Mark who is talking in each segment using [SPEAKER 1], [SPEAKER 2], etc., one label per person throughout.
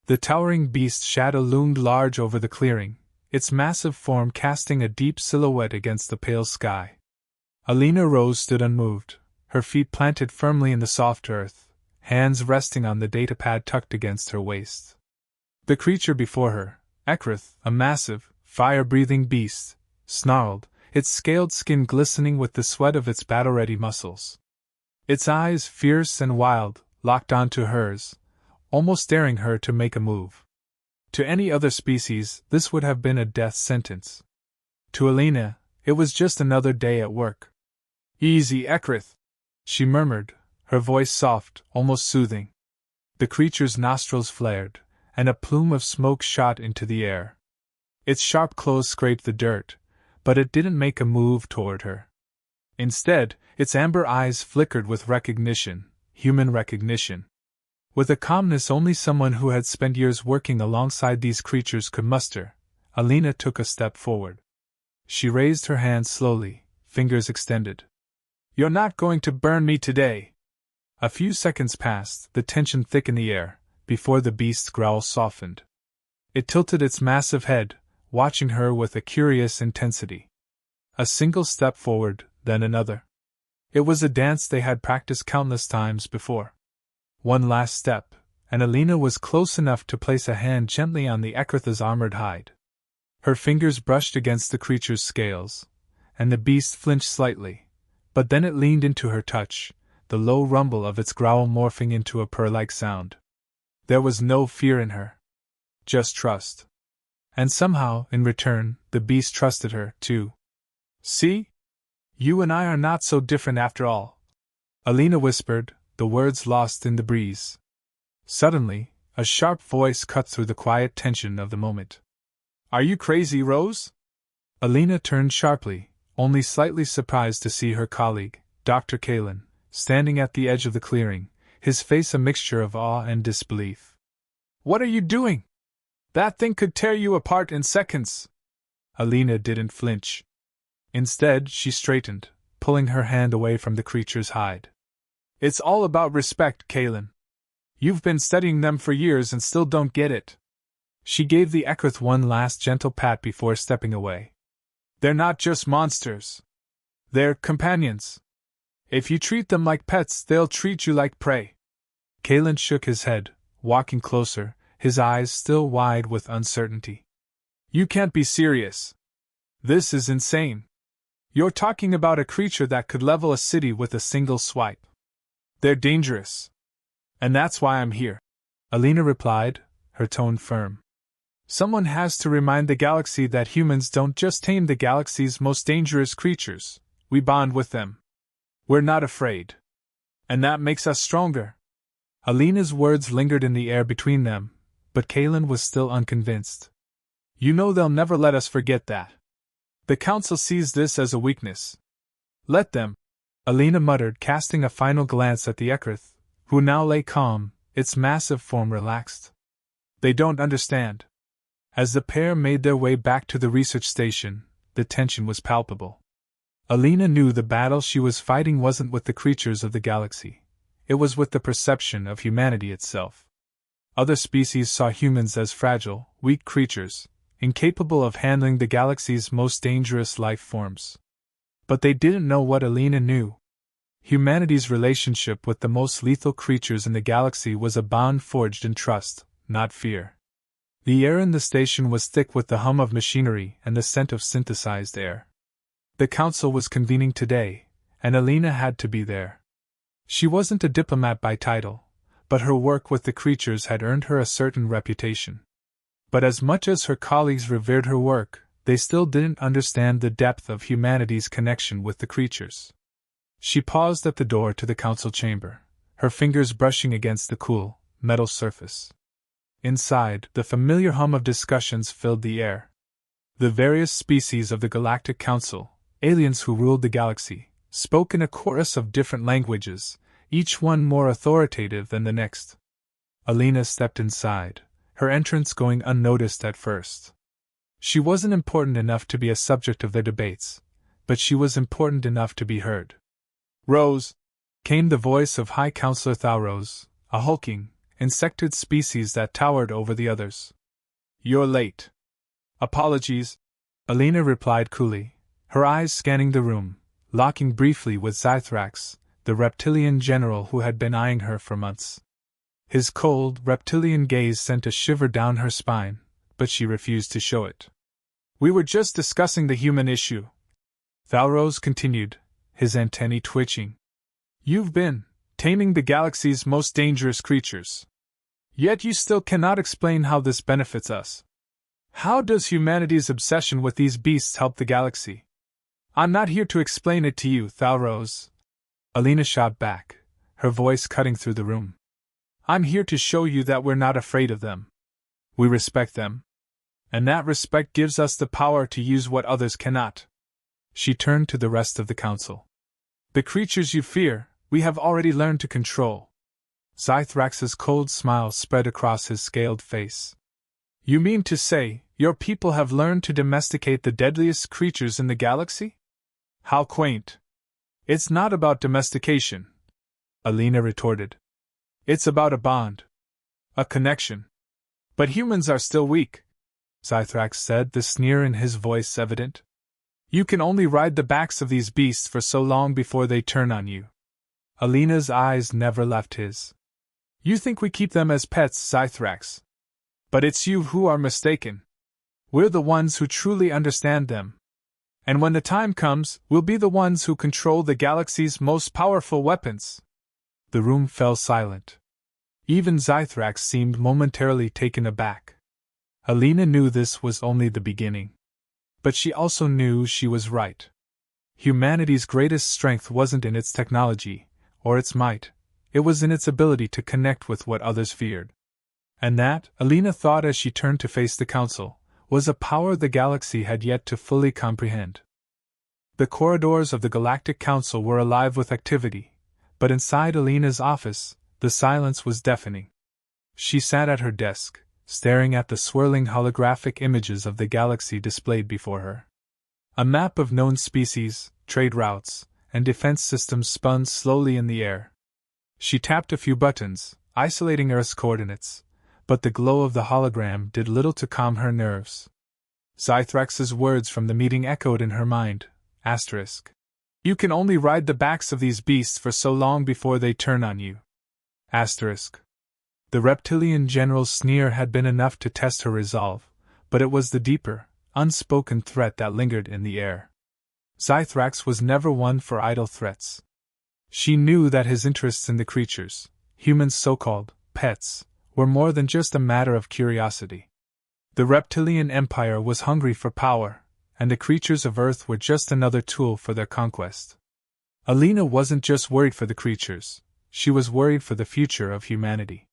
[SPEAKER 1] The towering beast's shadow loomed large over the clearing, its massive form casting a deep silhouette against the pale sky. Alina Rose stood unmoved, her feet planted firmly in the soft earth, hands resting on the datapad tucked against her waist. The creature before her, Ekrith, a massive, fire-breathing beast, snarled, its scaled skin glistening with the sweat of its battle-ready muscles. Its eyes, fierce and wild, locked onto hers, almost daring her to make a move. To any other species, this would have been a death sentence. To Alina, it was just another day at work. "Easy, Ekrith," she murmured, her voice soft, almost soothing. The creature's nostrils flared, and a plume of smoke shot into the air. Its sharp claws scraped the dirt, but it didn't make a move toward her. Instead, its amber eyes flickered with recognition, human recognition. With a calmness only someone who had spent years working alongside these creatures could muster, Alina took a step forward. She raised her hands slowly, fingers extended. "You're not going to burn me today." A few seconds passed, the tension thick in the air, before the beast's growl softened. It tilted its massive head, watching her with a curious intensity. A single step forward, then another. It was a dance they had practiced countless times before. One last step, and Alina was close enough to place a hand gently on the Ekrith's armored hide. Her fingers brushed against the creature's scales, and the beast flinched slightly, but then it leaned into her touch, the low rumble of its growl morphing into a purr-like sound. There was no fear in her. Just trust. And somehow, in return, the beast trusted her, too. "See? You and I are not so different after all," Alina whispered, the words lost in the breeze. Suddenly, a sharp voice cut through the quiet tension of the moment. "Are you crazy, Rose?" Alina turned sharply, only slightly surprised to see her colleague, Dr. Kalen, standing at the edge of the clearing, his face a mixture of awe and disbelief. "What are you doing? That thing could tear you apart in seconds." Alina didn't flinch. Instead, she straightened, pulling her hand away from the creature's hide. "It's all about respect, Kalen. You've been studying them for years and still don't get it." She gave the Ekrith one last gentle pat before stepping away. "They're not just monsters. They're companions. If you treat them like pets, they'll treat you like prey." Kalen shook his head, walking closer, his eyes still wide with uncertainty. "You can't be serious. This is insane. You're talking about a creature that could level a city with a single swipe. They're dangerous. And that's why I'm here," Alina replied, her tone firm. "Someone has to remind the galaxy that humans don't just tame the galaxy's most dangerous creatures, we bond with them. We're not afraid. And that makes us stronger." Alina's words lingered in the air between them, but Kalen was still unconvinced. "You know they'll never let us forget that. The Council sees this as a weakness." "Let them," Alina muttered, casting a final glance at the Ekrith, who now lay calm, its massive form relaxed. "They don't understand." As the pair made their way back to the research station, the tension was palpable. Alina knew the battle she was fighting wasn't with the creatures of the galaxy. It was with the perception of humanity itself. Other species saw humans as fragile, weak creatures, incapable of handling the galaxy's most dangerous life forms. But they didn't know what Alina knew. Humanity's relationship with the most lethal creatures in the galaxy was a bond forged in trust, not fear. The air in the station was thick with the hum of machinery and the scent of synthesized air. The Council was convening today, and Alina had to be there. She wasn't a diplomat by title, but her work with the creatures had earned her a certain reputation. But as much as her colleagues revered her work, they still didn't understand the depth of humanity's connection with the creatures. She paused at the door to the council chamber, her fingers brushing against the cool, metal surface. Inside, the familiar hum of discussions filled the air. The various species of the Galactic Council, aliens who ruled the galaxy, spoke in a chorus of different languages, each one more authoritative than the next. Alina stepped inside, her entrance going unnoticed at first. She wasn't important enough to be a subject of their debates, but she was important enough to be heard. "Rose," came the voice of High Counselor Thalrose, a hulking, insectoid species that towered over the others. "You're late." "Apologies," Alina replied coolly, her eyes scanning the room, locking briefly with Zythrax, the reptilian general who had been eyeing her for months. His cold, reptilian gaze sent a shiver down her spine, but she refused to show it. "We were just discussing the human issue," Rose continued, his antennae twitching. "You've been taming the galaxy's most dangerous creatures. Yet you still cannot explain how this benefits us. How does humanity's obsession with these beasts help the galaxy?" "I'm not here to explain it to you, Rose," Alina shot back, her voice cutting through the room. "I'm here to show you that we're not afraid of them. We respect them. And that respect gives us the power to use what others cannot." She turned to the rest of the council. "The creatures you fear, we have already learned to control." Zythrax's cold smile spread across his scaled face. "You mean to say, your people have learned to domesticate the deadliest creatures in the galaxy? How quaint." "It's not about domestication," Alina retorted. "It's about a bond. A connection. But humans are still weak," Zythrax said, the sneer in his voice evident. "You can only ride the backs of these beasts for so long before they turn on you." Alina's eyes never left his. "You think we keep them as pets, Zythrax. But it's you who are mistaken. We're the ones who truly understand them. And when the time comes, we'll be the ones who control the galaxy's most powerful weapons." The room fell silent. Even Zythrax seemed momentarily taken aback. Alina knew this was only the beginning. But she also knew she was right. Humanity's greatest strength wasn't in its technology, or its might, it was in its ability to connect with what others feared. And that, Alina thought as she turned to face the council, was a power the galaxy had yet to fully comprehend. The corridors of the Galactic Council were alive with activity, but inside Alina's office, the silence was deafening. She sat at her desk, staring at the swirling holographic images of the galaxy displayed before her. A map of known species, trade routes, and defense systems spun slowly in the air. She tapped a few buttons, isolating Earth's coordinates, but the glow of the hologram did little to calm her nerves. Zythrax's words from the meeting echoed in her mind, **. You can only ride the backs of these beasts for so long before they turn on you. **. The reptilian general's sneer had been enough to test her resolve, but it was the deeper, unspoken threat that lingered in the air. Zythrax was never one for idle threats. She knew that his interests in the creatures, humans so-called pets, were more than just a matter of curiosity. The Reptilian Empire was hungry for power, and the creatures of Earth were just another tool for their conquest. Alina wasn't just worried for the creatures, she was worried for the future of humanity.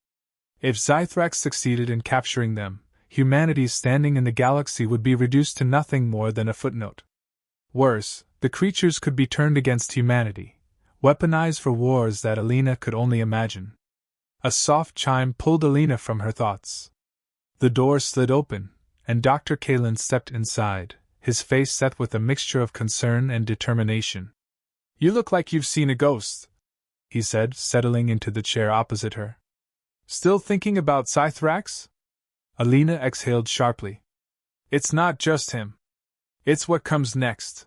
[SPEAKER 1] If Zythrax succeeded in capturing them, humanity's standing in the galaxy would be reduced to nothing more than a footnote. Worse, the creatures could be turned against humanity, weaponized for wars that Alina could only imagine. A soft chime pulled Alina from her thoughts. The door slid open, and Dr. Kalen stepped inside, his face set with a mixture of concern and determination. "You look like you've seen a ghost," he said, settling into the chair opposite her. "Still thinking about Zythrax?" Alina exhaled sharply. "It's not just him. It's what comes next.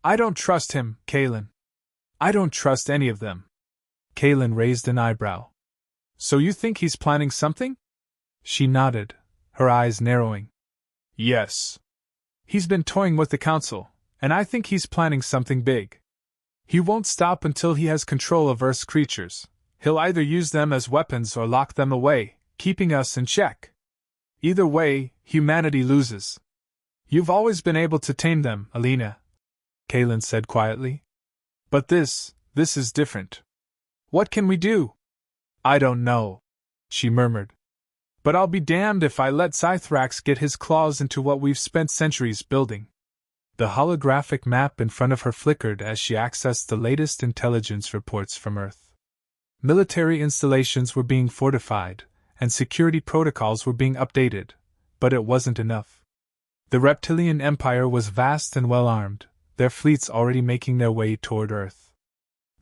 [SPEAKER 1] I don't trust him, Kalen. I don't trust any of them." Kalen raised an eyebrow. "So you think he's planning something?" She nodded, her eyes narrowing. "Yes. He's been toying with the council, and I think he's planning something big. He won't stop until he has control of Earth's creatures. He'll either use them as weapons or lock them away, keeping us in check. Either way, humanity loses." "You've always been able to tame them, Alina," Kalen said quietly. "But this is different. What can we do?" "I don't know," she murmured. "But I'll be damned if I let Zythrax get his claws into what we've spent centuries building." The holographic map in front of her flickered as she accessed the latest intelligence reports from Earth. Military installations were being fortified, and security protocols were being updated, but it wasn't enough. The Reptilian Empire was vast and well-armed, their fleets already making their way toward Earth.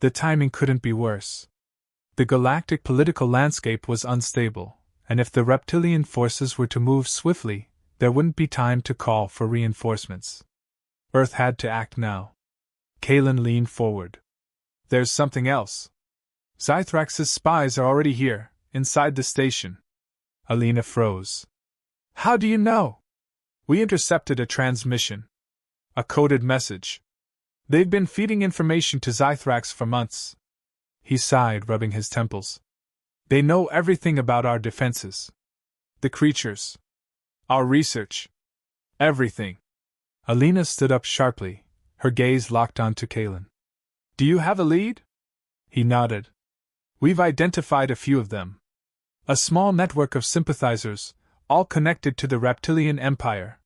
[SPEAKER 1] The timing couldn't be worse. The galactic political landscape was unstable, and if the reptilian forces were to move swiftly, there wouldn't be time to call for reinforcements. Earth had to act now. Kalen leaned forward. There's something else. Zythrax's spies are already here, inside the station. Alina froze. How do you know? We intercepted a transmission. A coded message. They've been feeding information to Zythrax for months. He sighed, rubbing his temples. They know everything about our defenses. The creatures. Our research. Everything. Alina stood up sharply, her gaze locked onto Kalen. Do you have a lead? He nodded. We've identified a few of them. A small network of sympathizers, all connected to the Reptilian Empire.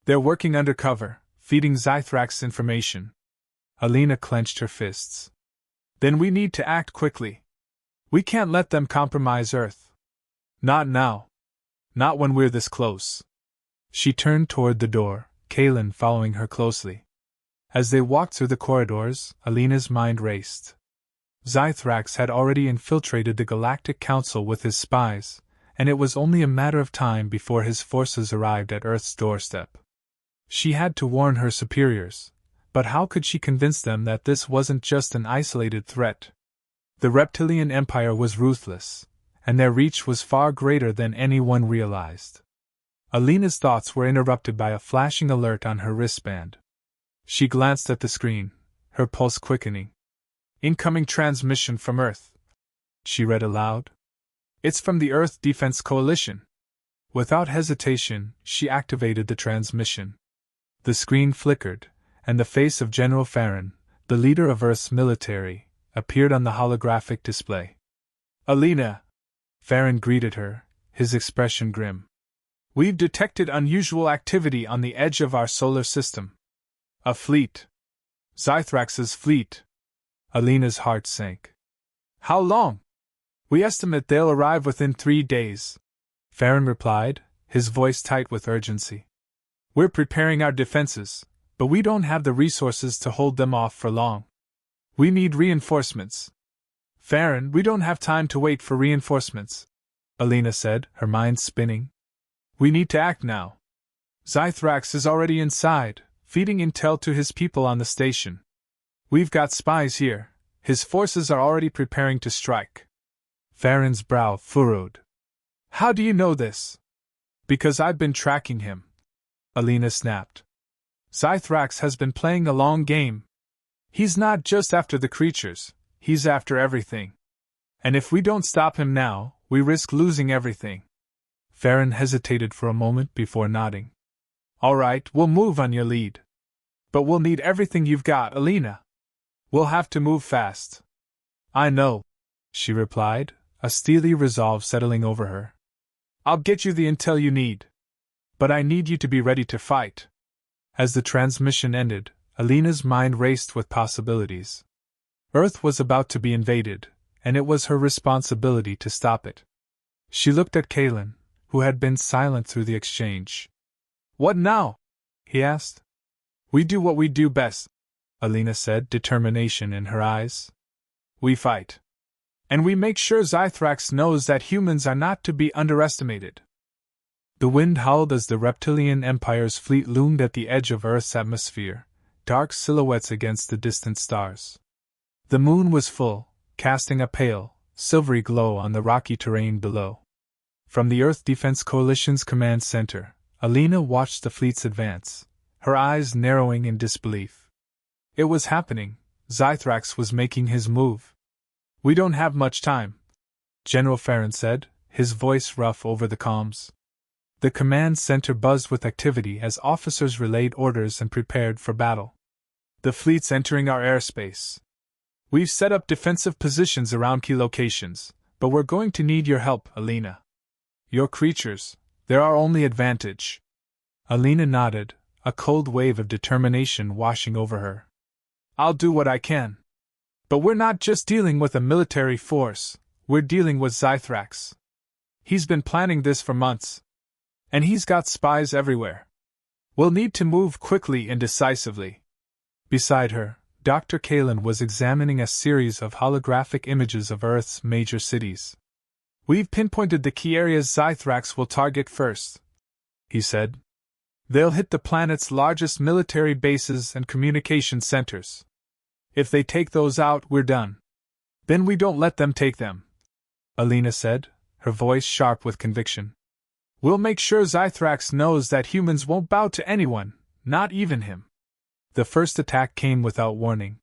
[SPEAKER 1] They're working undercover, feeding Zythrax information. Alina clenched her fists. Then we need to act quickly. We can't let them compromise Earth. Not now. Not when we're this close. She turned toward the door, Kalen following her closely. As they walked through the corridors, Alina's mind raced. Zythrax had already infiltrated the Galactic Council with his spies, and it was only a matter of time before his forces arrived at Earth's doorstep. She had to warn her superiors, but how could she convince them that this wasn't just an isolated threat? The Reptilian Empire was ruthless, and their reach was far greater than anyone realized. Alina's thoughts were interrupted by a flashing alert on her wristband. She glanced at the screen, her pulse quickening. Incoming transmission from Earth. She read aloud. It's from the Earth Defense Coalition. Without hesitation, she activated the transmission. The screen flickered, and the face of General Farron, the leader of Earth's military, appeared on the holographic display. Alina! Farron greeted her, his expression grim. We've detected unusual activity on the edge of our solar system. A fleet. Zythrax's fleet. Alina's heart sank. How long? We estimate they'll arrive within 3 days, Farron replied, his voice tight with urgency. We're preparing our defenses, but we don't have the resources to hold them off for long. We need reinforcements. Farron, we don't have time to wait for reinforcements, Alina said, her mind spinning. We need to act now. Zythrax is already inside, feeding intel to his people on the station. We've got spies here. His forces are already preparing to strike. Farron's brow furrowed. How do you know this? Because I've been tracking him, Alina snapped. Zythrax has been playing a long game. He's not just after the creatures, he's after everything. And if we don't stop him now, we risk losing everything. Farron hesitated for a moment before nodding. All right, we'll move on your lead. But we'll need everything you've got, Alina. We'll have to move fast. I know, she replied, a steely resolve settling over her. I'll get you the intel you need. But I need you to be ready to fight. As the transmission ended, Alina's mind raced with possibilities. Earth was about to be invaded, and it was her responsibility to stop it. She looked at Kalen, who had been silent through the exchange. What now? He asked. We do what we do best, Alina said, determination in her eyes. We fight. And we make sure Zythrax knows that humans are not to be underestimated. The wind howled as the Reptilian Empire's fleet loomed at the edge of Earth's atmosphere, dark silhouettes against the distant stars. The moon was full, casting a pale, silvery glow on the rocky terrain below. From the Earth Defense Coalition's command center, Alina watched the fleet's advance, her eyes narrowing in disbelief. It was happening. Zythrax was making his move. We don't have much time, General Farron said, his voice rough over the comms. The command center buzzed with activity as officers relayed orders and prepared for battle. The fleet's entering our airspace. We've set up defensive positions around key locations, but we're going to need your help, Alina. Your creatures, they're our only advantage. Alina nodded, a cold wave of determination washing over her. I'll do what I can. But we're not just dealing with a military force, we're dealing with Zythrax. He's been planning this for months. And he's got spies everywhere. We'll need to move quickly and decisively. Beside her, Dr. Kalen was examining a series of holographic images of Earth's major cities. "We've pinpointed the key areas Zythrax will target first," he said. "They'll hit the planet's largest military bases and communication centers. If they take those out, we're done. Then we don't let them take them," Alina said, her voice sharp with conviction. "We'll make sure Zythrax knows that humans won't bow to anyone, not even him." The first attack came without warning.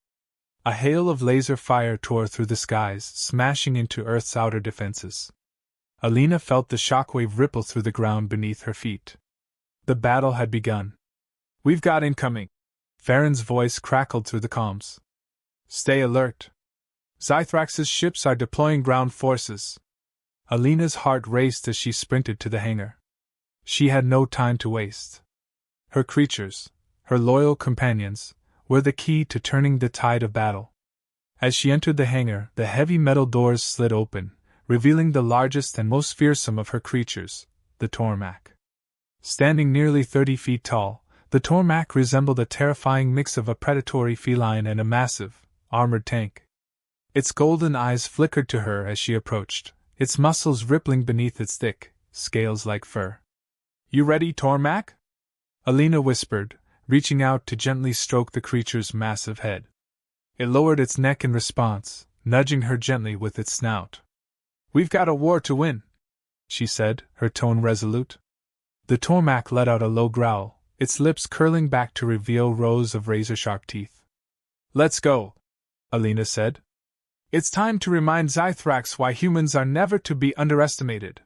[SPEAKER 1] A hail of laser fire tore through the skies, smashing into Earth's outer defenses. Alina felt the shockwave ripple through the ground beneath her feet. The battle had begun. "We've got incoming," Farron's voice crackled through the comms. "Stay alert. Zythrax's ships are deploying ground forces." Alina's heart raced as she sprinted to the hangar. She had no time to waste. Her creatures, her loyal companions, were the key to turning the tide of battle. As she entered the hangar, the heavy metal doors slid open, revealing the largest and most fearsome of her creatures, the Tormac. Standing nearly 30 feet tall, the Tormac resembled a terrifying mix of a predatory feline and a massive, armored tank. Its golden eyes flickered to her as she approached, its muscles rippling beneath its thick, scales-like fur. "You ready, Tormac?" Alina whispered, reaching out to gently stroke the creature's massive head. It lowered its neck in response, nudging her gently with its snout. "We've got a war to win," she said, her tone resolute. The Tormac let out a low growl, its lips curling back to reveal rows of razor-sharp teeth. "Let's go," Alina said. "It's time to remind Zythrax why humans are never to be underestimated."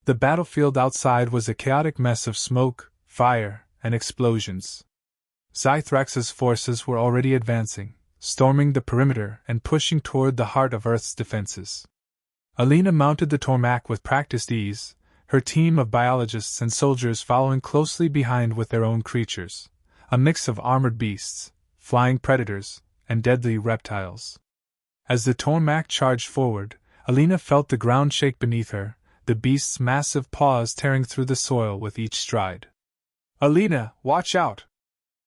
[SPEAKER 1] The battlefield outside was a chaotic mess of smoke, fire, and explosions. Zythrax's forces were already advancing, storming the perimeter and pushing toward the heart of Earth's defenses. Alina mounted the Tormac with practiced ease, her team of biologists and soldiers following closely behind with their own creatures, a mix of armored beasts, flying predators, and deadly reptiles. As the Tormac charged forward, Alina felt the ground shake beneath her, the beast's massive paws tearing through the soil with each stride. "Alina, watch out!"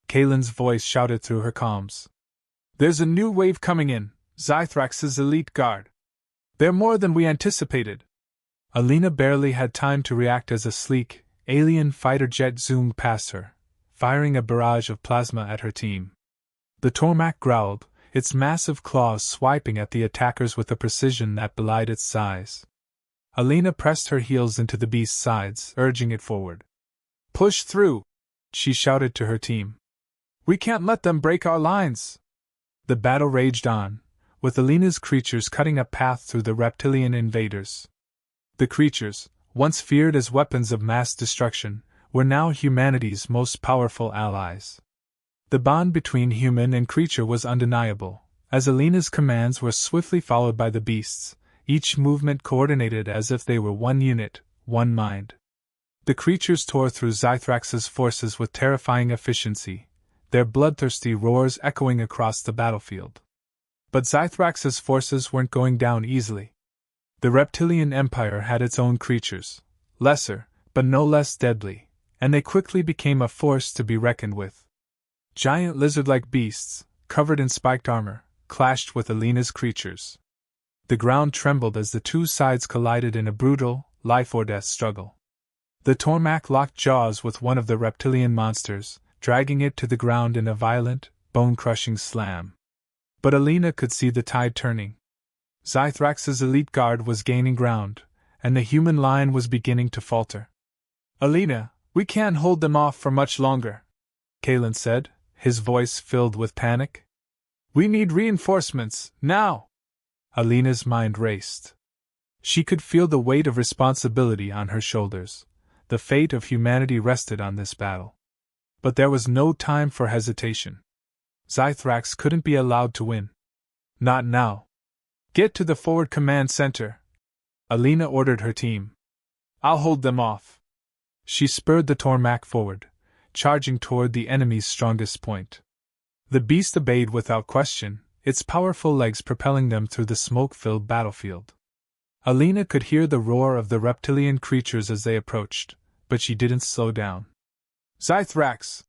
[SPEAKER 1] Kalen's voice shouted through her comms. "There's a new wave coming in, Zythrax's elite guard. They're more than we anticipated." Alina barely had time to react as a sleek, alien fighter jet zoomed past her, firing a barrage of plasma at her team. The Tormac growled, its massive claws swiping at the attackers with a precision that belied its size. Alina pressed her heels into the beast's sides, urging it forward. "Push through!" she shouted to her team. "We can't let them break our lines!" The battle raged on, with Alina's creatures cutting a path through the reptilian invaders. The creatures, once feared as weapons of mass destruction, were now humanity's most powerful allies. The bond between human and creature was undeniable, as Alina's commands were swiftly followed by the beasts, each movement coordinated as if they were one unit, one mind. The creatures tore through Zythrax's forces with terrifying efficiency, their bloodthirsty roars echoing across the battlefield. But Zythrax's forces weren't going down easily. The Reptilian Empire had its own creatures, lesser, but no less deadly, and they quickly became a force to be reckoned with. Giant lizard-like beasts, covered in spiked armor, clashed with Alina's creatures. The ground trembled as the two sides collided in a brutal, life-or-death struggle. The Tormac locked jaws with one of the reptilian monsters, dragging it to the ground in a violent, bone-crushing slam. But Alina could see the tide turning. Zythrax's elite guard was gaining ground, and the human line was beginning to falter. "Alina, we can't hold them off for much longer," Kalen said, his voice filled with panic. "We need reinforcements, now!" Alina's mind raced. She could feel the weight of responsibility on her shoulders. The fate of humanity rested on this battle. But there was no time for hesitation. Zythrax couldn't be allowed to win. Not now. "Get to the forward command center," Alina ordered her team. "I'll hold them off." She spurred the Tormac forward, charging toward the enemy's strongest point. The beast obeyed without question, its powerful legs propelling them through the smoke-filled battlefield. Alina could hear the roar of the reptilian creatures as they approached, but she didn't slow down. "Zythrax!"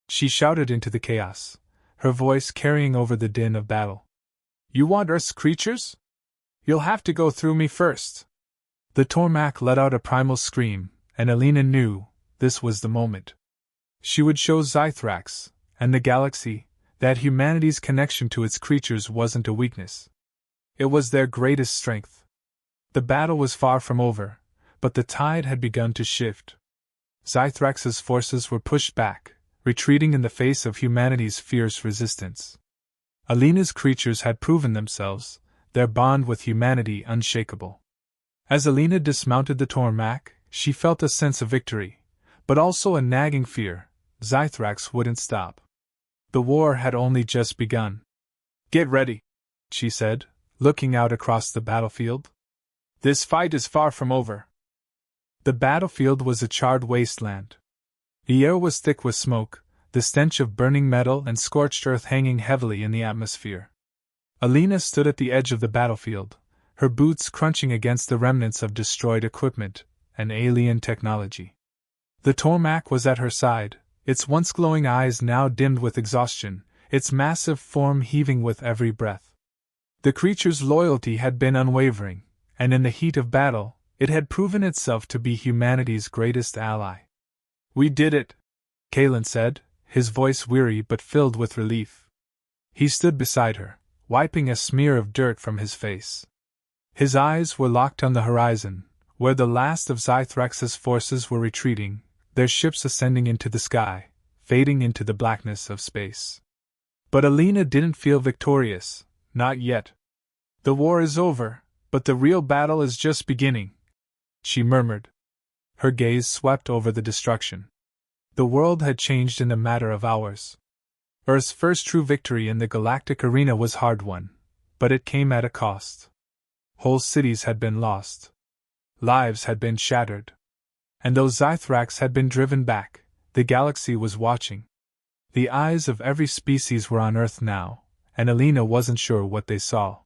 [SPEAKER 1] she shouted into the chaos, her voice carrying over the din of battle. You want Earth's creatures? You'll have to go through me first. The Tormak let out a primal scream, and Alina knew this was the moment. She would show Zythrax, and the galaxy, that humanity's connection to its creatures wasn't a weakness. It was their greatest strength. The battle was far from over, but the tide had begun to shift. Zythrax's forces were pushed back, retreating in the face of humanity's fierce resistance. Alina's creatures had proven themselves, their bond with humanity unshakable. As Alina dismounted the Tormak, she felt a sense of victory, but also a nagging fear. Zythrax wouldn't stop. The war had only just begun. Get ready, she said, looking out across the battlefield. This fight is far from over. The battlefield was a charred wasteland. The air was thick with smoke, the stench of burning metal and scorched earth hanging heavily in the atmosphere. Alina stood at the edge of the battlefield, her boots crunching against the remnants of destroyed equipment and alien technology. The Tormak was at her side, its once glowing eyes now dimmed with exhaustion, its massive form heaving with every breath. The creature's loyalty had been unwavering, and in the heat of battle, it had proven itself to be humanity's greatest ally. We did it, Kalen said, his voice weary but filled with relief. He stood beside her, wiping a smear of dirt from his face. His eyes were locked on the horizon, where the last of Zythrax's forces were retreating, their ships ascending into the sky, fading into the blackness of space. But Alina didn't feel victorious, not yet. The war is over, but the real battle is just beginning, she murmured. Her gaze swept over the destruction. The world had changed in a matter of hours. Earth's first true victory in the galactic arena was hard-won, but it came at a cost. Whole cities had been lost. Lives had been shattered. And though Zythrax had been driven back, the galaxy was watching. The eyes of every species were on Earth now, and Alina wasn't sure what they saw.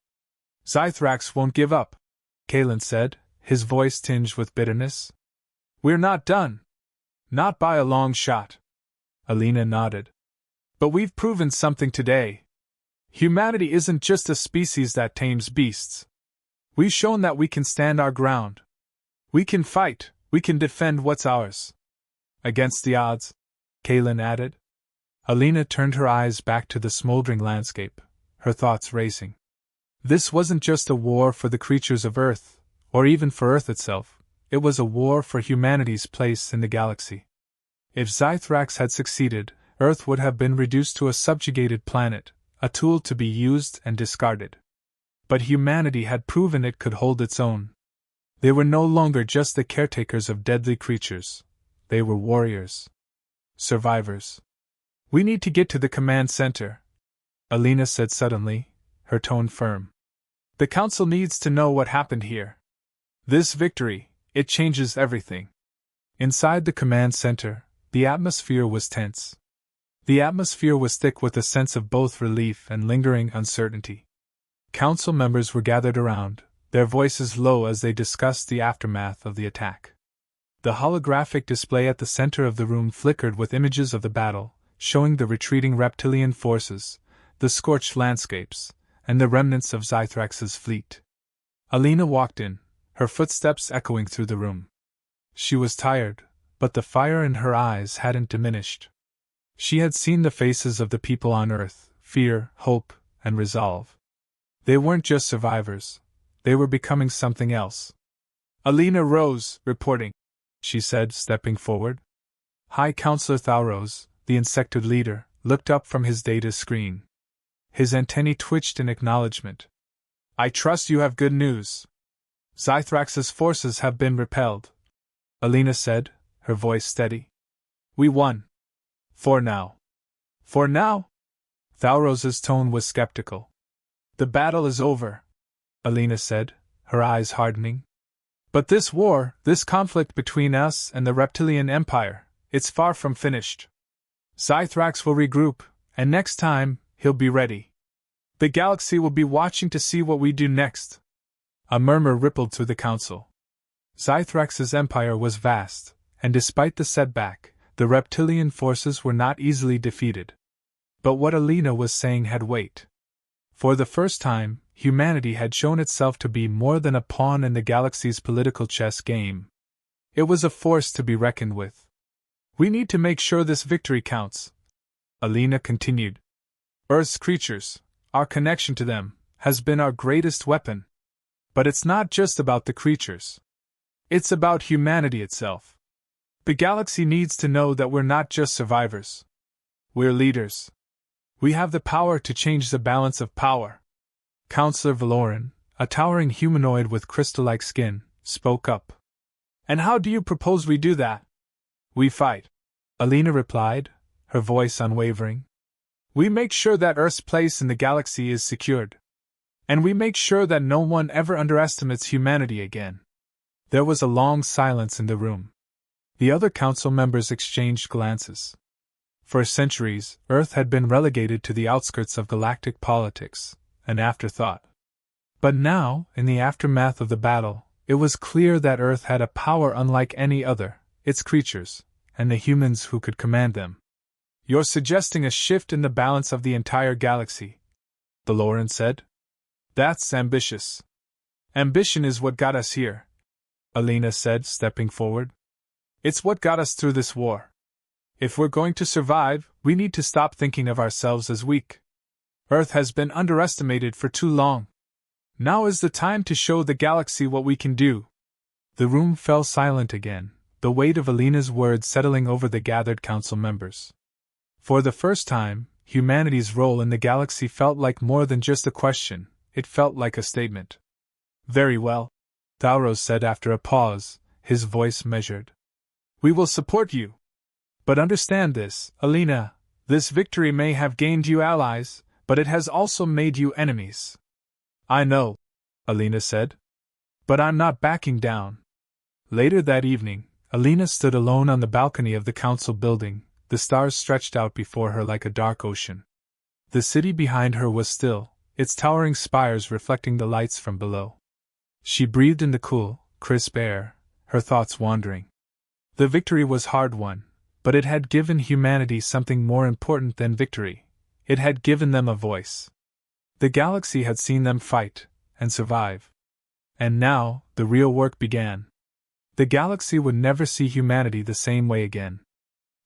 [SPEAKER 1] Zythrax won't give up, Kalen said, his voice tinged with bitterness. We're not done. Not by a long shot. Alina nodded. But we've proven something today. Humanity isn't just a species that tames beasts. We've shown that we can stand our ground. We can fight, we can defend what's ours. Against the odds, Kalen added. Alina turned her eyes back to the smoldering landscape, her thoughts racing. This wasn't just a war for the creatures of Earth, or even for Earth itself, it was a war for humanity's place in the galaxy. If Zythrax had succeeded, Earth would have been reduced to a subjugated planet, a tool to be used and discarded. But humanity had proven it could hold its own. They were no longer just the caretakers of deadly creatures. They were warriors. Survivors. We need to get to the command center, Alina said suddenly, her tone firm. The Council needs to know what happened here. This victory, it changes everything. Inside the command center, the atmosphere was tense. The atmosphere was thick with a sense of both relief and lingering uncertainty. Council members were gathered around, their voices low as they discussed the aftermath of the attack. The holographic display at the center of the room flickered with images of the battle, showing the retreating reptilian forces, the scorched landscapes, and the remnants of Zythrax's fleet. Alina walked in, her footsteps echoing through the room. She was tired, but the fire in her eyes hadn't diminished. She had seen the faces of the people on Earth, fear, hope, and resolve. They weren't just survivors, they were becoming something else. Alina Rose, reporting, she said, stepping forward. High Counselor Thalrose, the Insectoid leader, looked up from his data screen. His antennae twitched in acknowledgement. I trust you have good news. Zythrax's forces have been repelled, Alina said, her voice steady. We won. For now. For now? Thalrose's tone was skeptical. The battle is over, Alina said, her eyes hardening. But this war, this conflict between us and the Reptilian Empire, it's far from finished. Zythrax will regroup, and next time, he'll be ready. The galaxy will be watching to see what we do next. A murmur rippled through the council. Zythrax's empire was vast, and despite the setback, the reptilian forces were not easily defeated. But what Alina was saying had weight. For the first time, humanity had shown itself to be more than a pawn in the galaxy's political chess game. It was a force to be reckoned with. We need to make sure this victory counts, Alina continued. Earth's creatures, our connection to them, has been our greatest weapon. But it's not just about the creatures. It's about humanity itself. The galaxy needs to know that we're not just survivors. We're leaders. We have the power to change the balance of power. Counselor Valoran, a towering humanoid with crystal-like skin, spoke up. And how do you propose we do that? We fight, Alina replied, her voice unwavering. We make sure that Earth's place in the galaxy is secured. And we make sure that no one ever underestimates humanity again. There was a long silence in the room. The other council members exchanged glances. For centuries, Earth had been relegated to the outskirts of galactic politics, an afterthought. But now, in the aftermath of the battle, it was clear that Earth had a power unlike any other, its creatures, and the humans who could command them. You're suggesting a shift in the balance of the entire galaxy, Valoran said. That's ambitious. Ambition is what got us here, Alina said, stepping forward. It's what got us through this war. If we're going to survive, we need to stop thinking of ourselves as weak. Earth has been underestimated for too long. Now is the time to show the galaxy what we can do. The room fell silent again, the weight of Alina's words settling over the gathered council members. For the first time, humanity's role in the galaxy felt like more than just a question, it felt like a statement. Very well, Tauros said after a pause, his voice measured. We will support you. But understand this, Alina, this victory may have gained you allies, but it has also made you enemies. I know, Alina said. But I'm not backing down. Later that evening, Alina stood alone on the balcony of the council building, the stars stretched out before her like a dark ocean. The city behind her was still, its towering spires reflecting the lights from below. She breathed in the cool, crisp air, her thoughts wandering. The victory was hard-won, but it had given humanity something more important than victory. It had given them a voice. The galaxy had seen them fight and survive. And now, the real work began. The galaxy would never see humanity the same way again.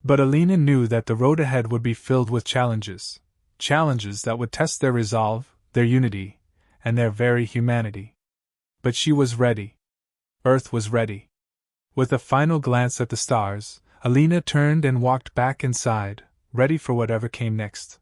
[SPEAKER 1] But Alina knew that the road ahead would be filled with challenges that would test their resolve, their unity, and their very humanity. But she was ready. Earth was ready. With a final glance at the stars, Alina turned and walked back inside, ready for whatever came next.